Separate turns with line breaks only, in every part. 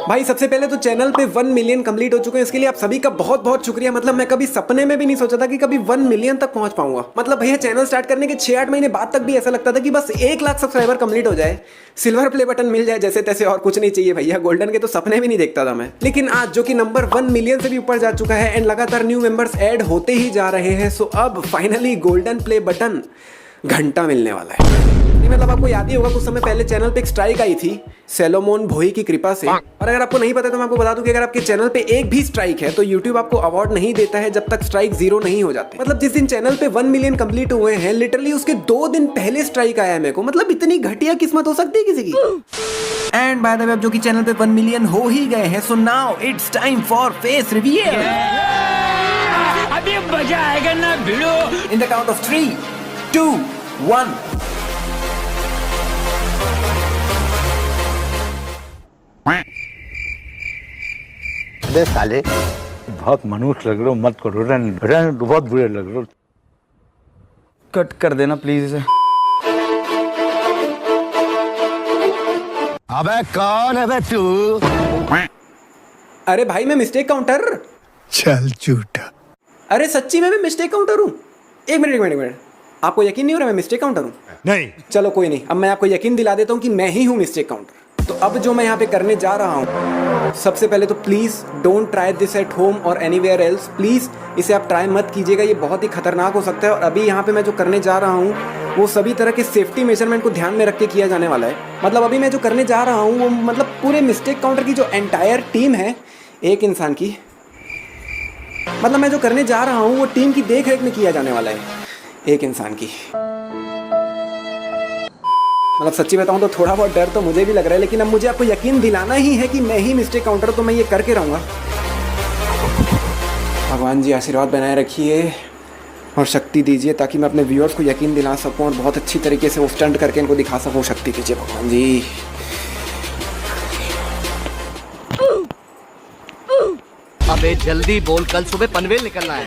भाई सबसे पहले तो चैनल पे 1 मिलियन कंप्लीट हो चुके हैं, इसके लिए आप सभी का बहुत बहुत शुक्रिया। मतलब मैं कभी सपने में भी नहीं सोचा था कि कभी 1 मिलियन तक पहुंच पाऊंगा। मतलब भैया चैनल स्टार्ट करने के 6-8 महीने बाद तक भी ऐसा लगता था कि बस 1 लाख सब्सक्राइबर कंप्लीट हो जाए, सिल्वर प्ले बटन मिल जाए, जैसे तैसे, और कुछ नहीं चाहिए भैया। गोल्डन के तो सपने भी नहीं देखता था मैं। लेकिन आज जो कि नंबर 1 मिलियन से भी ऊपर जा चुका है एंड लगातार न्यू मेंबर्स ऐड होते ही जा रहे हैं, सो अब फाइनली गोल्डन प्ले बटन घंटा मिलने वाला है। मतलब आपको याद ही होगा कुछ समय पहले चैनल पे एक स्ट्राइक आई थी सेलोमोन भोई की कृपा से। और अगर आपको नहीं पता तो मैं आपको बता दूं कि अगर आपके चैनल पे एक भी स्ट्राइक है तो YouTube आपको अवार्ड नहीं देता है जब तक स्ट्राइक 0 नहीं हो जाते। मतलब जिस दिन चैनल पे 1 मिलियन कंप्लीट हुए हैं, लिटरली उसके 2 दिन पहले स्ट्राइक आया है मेरे को। मतलब इतनी घटिया किस्मत हो सकती है किसी की। एंड बाय द वे, अब जो कि चैनल पे 1 मिलियन हो ही गए हैं, so now it's time for face reveal.
अभी मजा आएगा ना भिड़ो।
In the count of 3, 2, 1।
अबे साले बहुत मनुष्य लग रहे हो, मत करो। रहने दो, बहुत बुरे लग रहे हो।
कट कर देना प्लीज इसे।
अबे कौन है बे तू?
अरे भाई मैं मिस्टेक काउंटर।
चल झूठा।
अरे सच्ची में मैं मिस्टेक काउंटर हूँ। एक मिनट, आपको यकीन नहीं हो रहा मैं मिस्टेक काउंटर हूँ?
नहीं।
चलो कोई नहीं, अब मैं आपको यकीन दिला देता हूँ कि मैं ही हूँ मिस्टेक काउंटर। तो अब जो मैं यहाँ पे करने जा रहा हूँ, सबसे पहले तो please don't try this at home और एनीवेयर एल्स। प्लीज़ इसे आप ट्राई मत कीजिएगा, ये बहुत ही खतरनाक हो सकता है। और अभी यहाँ पे मैं जो करने जा रहा हूँ वो सभी तरह के सेफ्टी मेजरमेंट को ध्यान में रख के किया जाने वाला है। मतलब अभी मैं जो करने जा रहा हूँ वो मतलब पूरे मिस्टेक काउंटर की जो एंटायर टीम है, एक इंसान की, मतलब मैं जो करने जा रहा हूँ वो टीम की देख रेख में किया जाने वाला है, एक इंसान की। मतलब सच्ची बताऊं तो थोड़ा बहुत डर तो मुझे भी लग रहा है, लेकिन अब मुझे आपको यकीन दिलाना ही है कि मैं ही मिस्टेक काउंटर, तो मैं ये करके रहूँगा। भगवान जी आशीर्वाद बनाए रखिए और शक्ति दीजिए ताकि मैं अपने व्यूअर्स को यकीन दिला सकूं और बहुत अच्छी तरीके से वो स्टंट करके इनको दिखा सकूं। शक्ति दीजिए भगवान जी।
अबे जल्दी बोल, कल सुबह पनवेल निकलना है।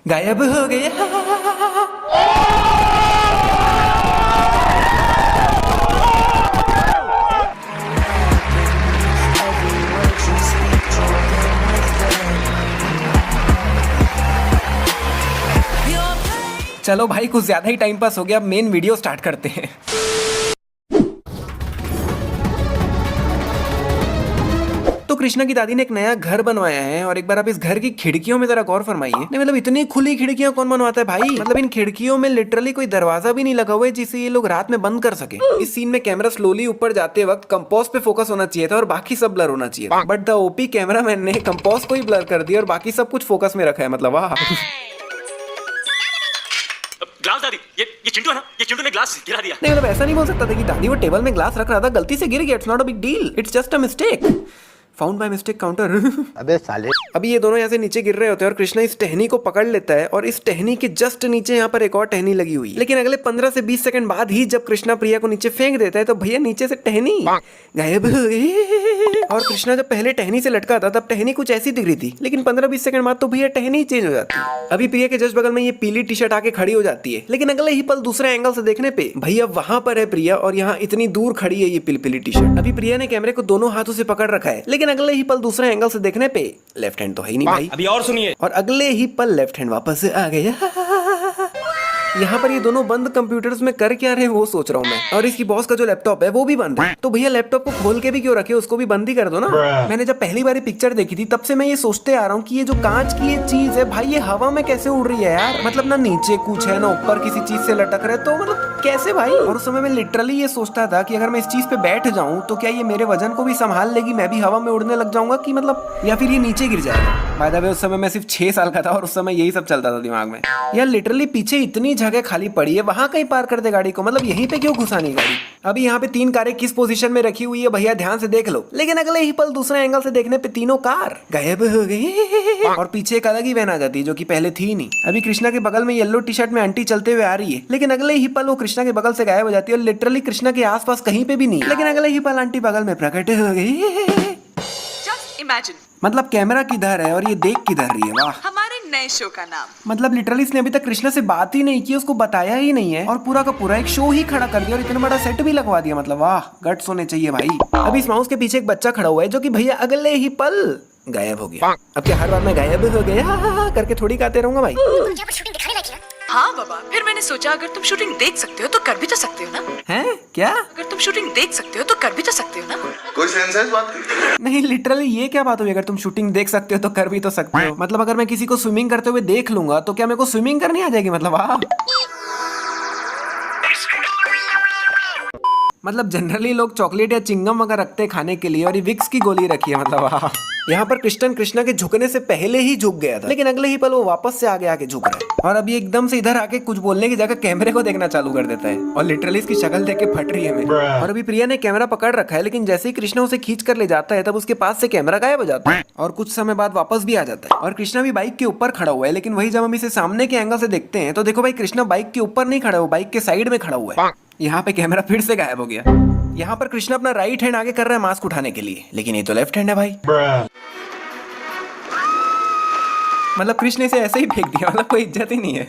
गायब हो गया। चलो भाई कुछ ज्यादा ही टाइम पास हो गया, अब मेन वीडियो स्टार्ट करते हैं। तो कृष्णा की दादी ने एक नया घर बनवाया है और एक बार आप इस घर की खिड़कियों में जरा गौर फरमाइए। नहीं मतलब इतनी खुली खिड़कियां कौन बनवाता है भाई? मतलब इन खिड़कियों में लिटरली कोई दरवाजा भी नहीं लगा हुआ है जिसे ये लोग रात में बंद कर सके। इस सीन में कैमरा स्लोली ऊपर जाते वक्त कंपोज पे फोकस होना चाहिए था और बाकी सब ब्लर होना चाहिए था, बट द ओपी कैमरामैन ने कंपोज को ही ब्लर कर दिया और बाकी सब कुछ फोकस में रखा है। मतलब वाह।
ग्लास दादी, ये चिंटू है ना, ये चिंटू ने ग्लास गिरा दिया।
नहीं मतलब ऐसा नहीं बोल सकता था कि दादी वो टेबल में ग्लास रख रहा था, गलती से गिर गया, it's not a big deal, it's just a mistake found by mistake counter.
अबे साले
अभी ये दोनों यहाँ से नीचे गिर रहे होते हैं और कृष्णा इस टहनी को पकड़ लेता है और इस टहनी के जस्ट नीचे यहाँ पर एक और टहनी लगी हुई है। लेकिन अगले 15 से 20 सेकंड बाद ही जब कृष्णा प्रिया को नीचे फेंक देता है तो भैया नीचे से टहनी गायब हो गई। और कृष्णा जब पहले टहनी से लटका था तब टहनी कुछ ऐसी दिख रही थी, लेकिन 15-20 सेकंड बाद तो भैया टहनी चेंज हो जाती है। अभी प्रिया के जस्ट बगल में ये पीली टी शर्ट आके खड़ी हो जाती है, लेकिन अगले ही पल दूसरे एंगल से देखने पे भैया वहां पर है प्रिया और यहाँ इतनी दूर खड़ी है ये पीली टी शर्ट। अभी प्रिया ने कैमरे को दोनों हाथों से पकड़ रखा है, लेकिन अगले ही पल दूसरे एंगल से देखने पे लेफ्ट हैंड तो है ही नहीं भाई।
अभी और सुनिए।
और अगले ही पल लेफ्ट हैंड वापस आ गया। यहाँ पर ये दोनों बंद कंप्यूटर्स में कर क्या रहे हैं वो सोच रहा हूँ मैं। और इसकी बॉस का जो लैपटॉप है वो भी बंद है, तो भैया लैपटॉप को खोल के भी क्यों रखे, उसको भी बंद ही कर दो ना। मैंने जब पहली बार पिक्चर देखी थी तब से मैं ये सोचते आ रहा हूँ कि ये जो कांच की ये चीज है भाई, ये हवा में कैसे उड़ रही है यार। मतलब ना नीचे कुछ है ना ऊपर किसी चीज से लटक रहा है, तो मतलब कैसे भाई। और उस समय मैं लिटरली ये सोचता था कि अगर मैं इस चीज पे बैठ जाऊं तो क्या ये मेरे वजन को भी संभाल लेगी, मैं भी हवा में उड़ने लग जाऊंगा कि मतलब, या फिर ये नीचे गिर जाएगा। बाय द वे उस समय मैं सिर्फ 6 साल का था और उस समय यही सब चलता था दिमाग में। यार लिटरली पीछे इतनी जगह खाली पड़ी है, वहां कहीं पार्क कर दे गाड़ी को, मतलब यहीं पे क्यों घुसानी गाड़ी। अभी यहाँ पे 3 कारें किस पोजीशन में रखी हुई है भैया ध्यान से देख लो, लेकिन अगले ही पल दूसरे एंगल से देखने पे तीनों कार गायब हो गई और पीछे एक अलग ही वैन आ जाती है जो कि पहले थी नहीं। अभी कृष्णा के बगल में येलो टी शर्ट में आंटी चलते हुए आ रही है, लेकिन अगले ही पल वो कृष्णा के बगल से गायब हो जाती है और लिटरली कृष्णा के आसपास कहीं पे भी नहीं, लेकिन अगले ही पल आंटी बगल में प्रकट हो गई।
जस्ट इमेजिन,
मतलब कैमरा किधर है और ये देख किधर रही है। वाह,
हमारे नए शो का नाम।
मतलब लिटरली इसने अभी तक कृष्णा से बात ही नहीं की, उसको बताया ही नहीं है और पूरा का पूरा एक शो ही खड़ा कर दिया और इतना बड़ा सेट भी लगवा दिया। मतलब वाह, गट्स होने चाहिए भाई। अभी इस माउस के पीछे एक बच्चा खड़ा हुआ है जो कि भैया अगले ही पल गायब हो गया। अब क्या हर बार मैं गायब हो गया करके थोड़ी गाते रहूंगा भाई।
हाँ बाबा, फिर मैंने सोचा अगर तुम शूटिंग देख सकते हो तो कर भी तो सकते हो ना।
हैं क्या?
अगर तुम शूटिंग देख सकते हो तो कर भी तो सकते हो ना।
कोई सेंस है इस बात की?
नहीं लिटरली ये क्या बात हुई, अगर तुम शूटिंग देख सकते हो तो कर भी तो सकते हो। मतलब अगर मैं किसी को स्विमिंग करते हुए देख लूंगा तो क्या मेरे को स्विमिंग करनी आ जाएगी? मतलब वाह, मतलब जनरली लोग चॉकलेट या चिंगम वगैरह रखते हैं खाने के लिए और ये विक्स की गोली रखी है। मतलब वाह, यहाँ पर कृष्णा के झुकने से पहले ही झुक गया था, लेकिन अगले ही पल वो वापस से आगे झुक रहा है और अभी एकदम से इधर आके कुछ बोलने की जगह कैमरे को देखना चालू कर देता है और लिटरली इसकी शक्ल देख के फट रही है मेरी। और अभी प्रिया ने कैमरा पकड़ रखा है, लेकिन जैसे ही कृष्णा उसे खींच कर ले जाता है तब उसके पास से कैमरा गायब हो जाता है और कुछ समय बाद वापस भी आ जाता है और कृष्णा भी बाइक के ऊपर खड़ा हुआ है। लेकिन वही जब हम इसे सामने के एंगल से देखते हैं तो देखो भाई, कृष्णा बाइक के ऊपर नहीं खड़ा हुआ, बाइक के साइड में खड़ा हुआ है। यहाँ पे कैमरा फिर से गायब हो गया। यहाँ पर कृष्णा अपना राइट हैंड आगे कर रहा है मास्क उठाने के लिए, लेकिन ये तो लेफ्ट हैंड है भाई। मतलब कृष्ण इसे ऐसे ही फेंक दिया, मतलब कोई इज्जत ही नहीं है।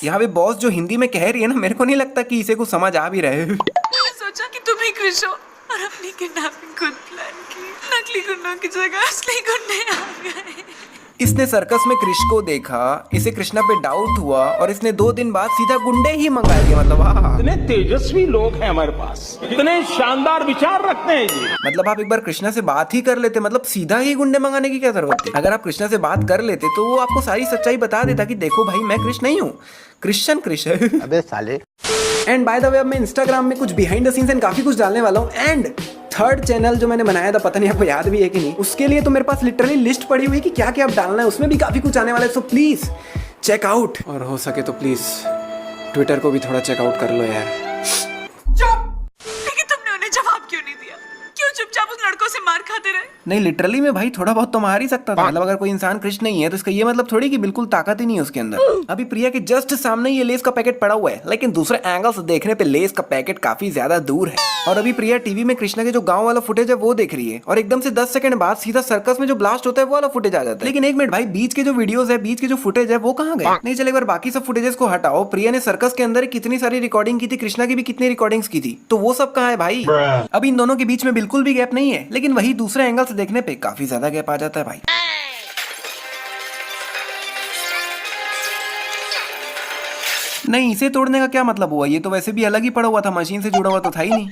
यहाँ पे बॉस जो हिंदी में कह रही है ना, मेरे को नहीं लगता कि इसे कुछ समझ आ भी रहे।
मैंने सोचा कि तुम ही क्रिश हो और अपनी किडनैपिंग खुद प्लान की। नकली गुंडों की जगह असली गुंडे आ गए।
इसने सर्कस में क्रिश को देखा, इसे कृष्णा पे डाउट हुआ और इसने 2 दिन बाद सीधा गुंडे ही मंगा लिए। मतलब वाह,
इतने तेजस्वी लोग हैं हमारे पास, इतने शानदार विचार रखते हैं जी।
मतलब आप एक बार कृष्णा से बात ही कर लेते, मतलब सीधा ही गुंडे मंगाने की क्या जरूरत थी। अगर आप कृष्णा से बात कर लेते तो वो आपको सारी सच्चाई बता देता कि देखो भाई, मैं कृष्ण नहीं हूँ, क्रिश्चियन कृष्ण है।
अबे साले।
एंड बाय द वे अब मैं इंस्टाग्राम में कुछ बिहाइंड द सीन्स एंड काफी कुछ डालने वाला हूँ। एंड 3rd चैनल जो मैंने बनाया था, पता नहीं आपको याद भी है कि नहीं, उसके लिए तो मेरे पास लिटरली लिस्ट पड़ी हुई कि क्या क्या अब डालना है, उसमें भी काफी कुछ आने वाला है। सो प्लीज चेक आउट, और हो सके तो प्लीज ट्विटर को भी थोड़ा चेकआउट कर लो यार।
लेकिन तुमने उन्हें जवाब क्यों नहीं दिया? क्यों चुपचाप उस लड़कों से मार खाते रहे?
नहीं लिटरली में भाई थोड़ा बहुत तो मार ही सकता था। मतलब अगर कोई इंसान कृष्ण नहीं है तो इसका ये मतलब थोड़ी कि बिल्कुल ताकत ही नहीं है उसके अंदर। अभी प्रिया के जस्ट सामने ये लेस का पैकेट पड़ा हुआ है, लेकिन दूसरे एंगल से देखने पे लेस का पैकेट काफी ज्यादा दूर है। और अभी प्रिया टीवी में कृष्णा के जो गांव वाला फुटेज है वो देख रही है और एकदम से 10 सेकंड बाद सीधा सर्कस में जो ब्लास्ट होता है वो वाला फुटेज आ जाता है। लेकिन एक मिनट भाई, बीच के जो वीडियोस है, बीच के जो फुटेज है वो कहाँ गए? नहीं चले, एक बार बाकी सब फुटेजेस को हटाओ। प्रिया ने सर्कस के अंदर कितनी सारी रिकॉर्डिंग की थी, कृष्णा की भी कितनी रिकॉर्डिंग्स की थी, तो वो सब कहाँ है भाई? अभी इन दोनों के बीच में बिल्कुल भी गैप नहीं है, लेकिन वही दूसरे एंगल से देखने पे काफी ज्यादा गैप आ जाता है भाई। नहीं, इसे तोड़ने का क्या मतलब हुआ? ये तो वैसे भी अलग ही पड़ा हुआ था, मशीन से जुड़ा हुआ तो था ही नहीं।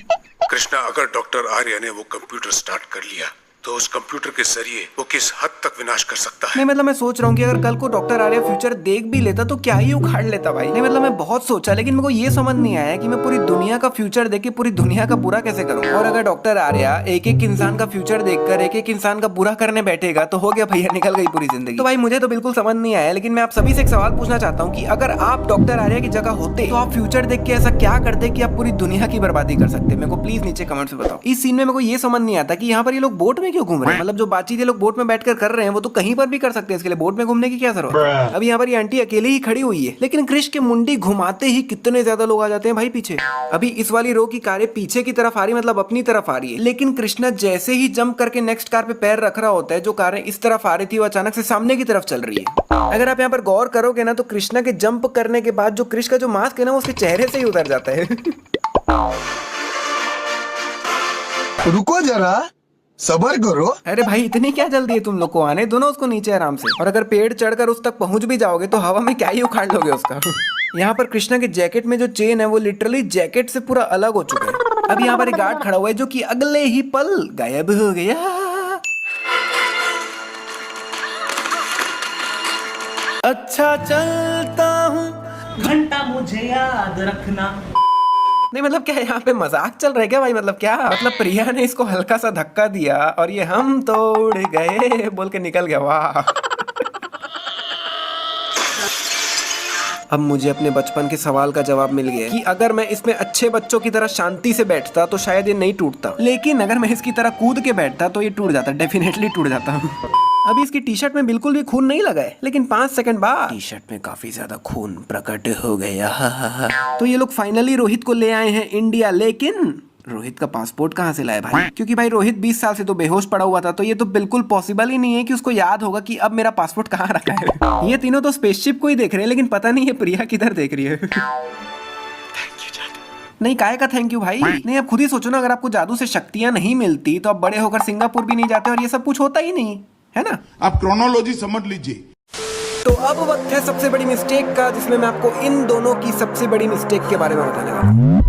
कृष्णा, अगर डॉक्टर आर्य ने वो कंप्यूटर स्टार्ट कर लिया तो उस कंप्यूटर के जरिए वो किस हद तक विनाश कर सकता है।
नहीं मतलब मैं सोच रहा हूँ कि अगर कल को डॉक्टर आर्य फ्यूचर देख भी लेता तो क्या ही उखाड़ लेता भाई। नहीं मतलब मैं बहुत सोचा, लेकिन मेरे को ये समझ नहीं आया कि मैं पूरी दुनिया का फ्यूचर देख के पूरी दुनिया का बुरा कैसे करूँ। और अगर डॉक्टर आर्य एक एक इंसान का फ्यूचर देखकर एक एक इंसान का बुरा करने बैठेगा तो हो गया भैया, निकल गई पूरी जिंदगी। तो भाई मुझे तो बिल्कुल समझ नहीं आया, लेकिन मैं आप सभी से एक सवाल पूछना चाहता हूँ कि अगर आप डॉक्टर आर्य की जगह होते तो आप फ्यूचर देख के ऐसा क्या करते कि आप पूरी दुनिया की बर्बादी कर सकते? मेरे को प्लीज नीचे कमेंट में बताओ। इस सीन में मेरे को ये समझ नहीं आता कि यहाँ पर ये लोग बोट में क्यों घूम रहे हैं। मतलब जो बातचीत ये लोग बोट में बैठकर कर रहे हैं वो तो कहीं पर भी कर सकते हैं, इसके लिए बोट में घूमने की क्या जरूरत है? अभी यहाँ पर ये आंटी अकेले ही खड़ी हुई है, लेकिन कृष्ण के मुंडी घुमाते ही कितने ज्यादा लोग आ जाते हैं भाई पीछे। अभी इस वाली रो की कारें पीछे की तरफ आ रही, मतलब अपनी तरफ आ रही है, लेकिन कृष्णा जैसे ही जंप करके नेक्स्ट कार पे पैर रख रहा होता है, जो कारें इस तरफ आ रही थी वो अचानक से सामने की तरफ चल रही है। अगर आप यहाँ पर गौर करोगे ना तो कृष्णा के जंप करने के बाद जो कृष्ण का जो मास्क है ना वो उसके चेहरे से ही उतर जाता है।
रुको जरा, सबर करो।
अरे भाई इतनी क्या जल्दी है तुम लोग को? आने दो ना उसको नीचे आराम से। और अगर पेड़ चढ़कर उस तक पहुंच भी जाओगे तो हवा में क्या ही उखाड़ लोगे उसका। यहाँ पर कृष्णा के जैकेट में जो चेन है वो लिटरली जैकेट से पूरा अलग हो चुका है। अब यहाँ पर एक गार्ड खड़ा हुआ है जो कि अगले ही पल गायब हो गया। अच्छा चलता हूँ,
घंटा मुझे याद रखना।
नहीं मतलब क्या यहाँ पे मजाक चल रहा है क्या भाई? मतलब क्या मतलब प्रिया ने इसको हल्का सा धक्का दिया और ये हम तो उड़ गए बोल के निकल गया। वाह। अब मुझे अपने बचपन के सवाल का जवाब मिल गया कि अगर मैं इसमें अच्छे बच्चों की तरह शांति से बैठता तो शायद ये नहीं टूटता, लेकिन अगर मैं इसकी तरह कूद के बैठता तो ये टूट जाता, डेफिनेटली टूट जाता। अभी इसकी टी शर्ट में बिल्कुल भी खून नहीं लगा है, लेकिन 5 सेकंड बाद टी शर्ट में काफी ज्यादा खून प्रकट हो गया। तो ये लोग फाइनली रोहित को ले आए हैं इंडिया, लेकिन रोहित का पासपोर्ट कहाँ से लाए भाई? क्योंकि भाई रोहित 20 साल से तो बेहोश पड़ा हुआ था, तो ये तो बिल्कुल पॉसिबल ही नहीं है कि उसको याद होगा कि अब मेरा पासपोर्ट कहाँ रखा है। ये तीनों तो स्पेसशिप को ही देख रहे हैं, लेकिन पता नहीं है प्रिया किधर देख रही है। नहीं, काहे का थैंक यू भाई? नहीं, आप खुद ही सोचो ना, अगर आपको जादू से शक्तियां नहीं मिलती तो आप बड़े होकर सिंगापुर भी नहीं जाते और ये सब कुछ होता ही नहीं, है ना?
आप क्रोनोलॉजी समझ लीजिए।
तो अब वक्त है सबसे बड़ी मिस्टेक का, जिसमें मैं आपको इन दोनों की सबसे बड़ी मिस्टेक के बारे में बताने वाला हूँ।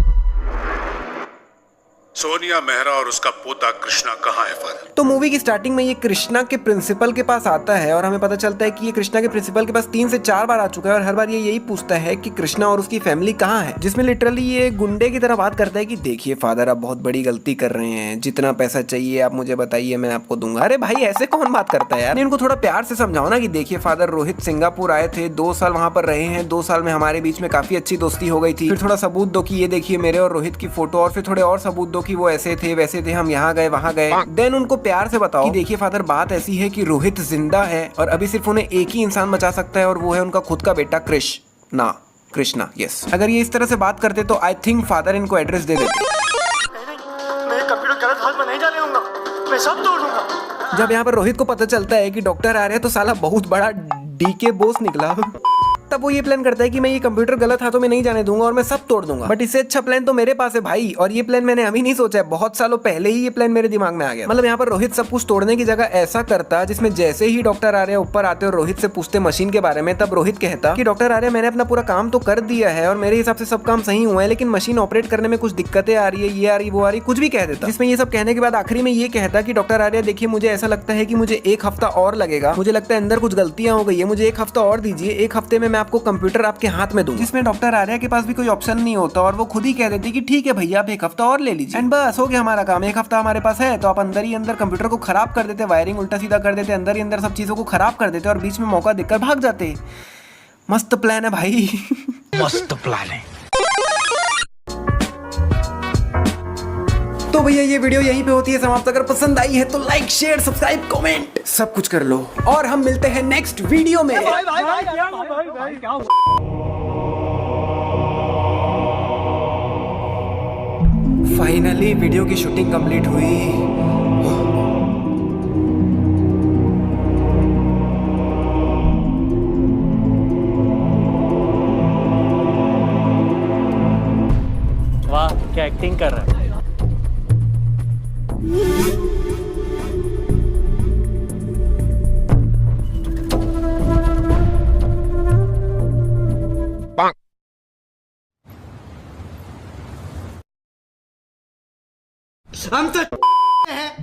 सोनिया मेहरा और उसका पोता कृष्णा कहाँ है फादर?
तो मूवी की स्टार्टिंग में ये कृष्णा के प्रिंसिपल के पास आता है और हमें पता चलता है कि ये कृष्णा के प्रिंसिपल के पास 3 से 4 बार आ चुका है और हर बार ये यही पूछता है कि कृष्णा और उसकी फैमिली कहाँ है, जिसमें लिटरली ये गुंडे की तरह बात करता है कि देखिए फादर, आप बहुत बड़ी गलती कर रहे हैं, जितना पैसा चाहिए आप मुझे बताइए, मैं आपको दूंगा। अरे भाई ऐसे कौन बात करता है यार? इनको थोड़ा प्यार से समझाओ ना कि देखिए फादर, रोहित सिंगापुर आए थे, 2 साल वहां पर रहे हैं, 2 साल में हमारे बीच में काफी अच्छी दोस्ती हो गई थी, फिर थोड़ा सबूत दो कि ये देखिए मेरे और रोहित की फोटो, और फिर थोड़े और सबूत दो कि वो ऐसे थे वैसे थे, हम यहाँ गए वहाँ गए। देन उनको प्यार से बताओ कि देखिए फादर, बात ऐसी है कि रोहित जिंदा है और अभी सिर्फ उन्हें एक ही इंसान बचा सकता है और वो है उनका खुद का बेटा कृष्णा। यस, अगर ये इस तरह से बात करते तो आई थिंक फादर इनको एड्रेस दे देते।
मैं कंप्यूटर गलत हाथ में नहीं जाने दूंगा, मैं सब तोड़ दूंगा।
जब यहाँ पर रोहित को पता चलता है कि डॉक्टर आ रहे हैं तो साला बहुत बड़ा डीके बॉस निकला। तब वो ये प्लान करता है कि मैं ये कंप्यूटर गलत हाथों में नहीं जाने दूंगा और मैं सब तोड़ दूंगा। बट इससे अच्छा प्लान तो मेरे पास है भाई, और ये प्लान मैंने अभी नहीं सोचा है, बहुत सालों पहले ही ये प्लान मेरे दिमाग में आ गया। मतलब यहाँ पर रोहित सब कुछ तोड़ने की जगह ऐसा करता जिसमें जैसे ही डॉक्टर आर्य ऊपर आते और रोहित से पूछते मशीन के बारे में, तब रोहित कहता कि डॉक्टर आर्य, मैंने अपना पूरा काम तो कर दिया है और मेरे हिसाब से सब काम सही हुआ है, लेकिन मशीन ऑपरेट करने में कुछ दिक्कतें आ रही है, ये आ रही वो आ रही, कुछ भी कह देता। जिसमें ये सब कहने के बाद आखिरी में ये कहता कि डॉक्टर आर्य देखिए, मुझे ऐसा लगता है कि मुझे 1 हफ्ता और लगेगा, मुझे लगता है अंदर कुछ गलतियां हो गई है, मुझे 1 हफ्ता और दीजिए, 1 हफ्ते में मैं आपको कंप्यूटर आपके हाथ में दूं। जिसमें डॉक्टर आर्य के पास भी कोई ऑप्शन नहीं होता और वो खुद ही कह देती कि ठीक है भैया, आप 1 हफ्ता और ले लीजिए, एंड बस हो गया हमारा काम। 1 हफ्ता हमारे पास है तो आप अंदर ही अंदर कंप्यूटर को खराब कर देते, वायरिंग उल्टा सीधा कर देते, अंदर ही अंदर सब चीजों को खराब कर देते और बीच में मौका देखकर भाग जाते। मस्त प्लान है भाई।
मस्त प्लान है।
तो भैया ये वीडियो यहीं पे होती है समाप्त। अगर पसंद आई है तो लाइक, शेयर, सब्सक्राइब, कमेंट सब कुछ कर लो और हम मिलते हैं नेक्स्ट वीडियो में। फाइनली वीडियो की शूटिंग कंप्लीट हुई।
वाह, क्या एक्टिंग कर रहा है।
हम तो हैं।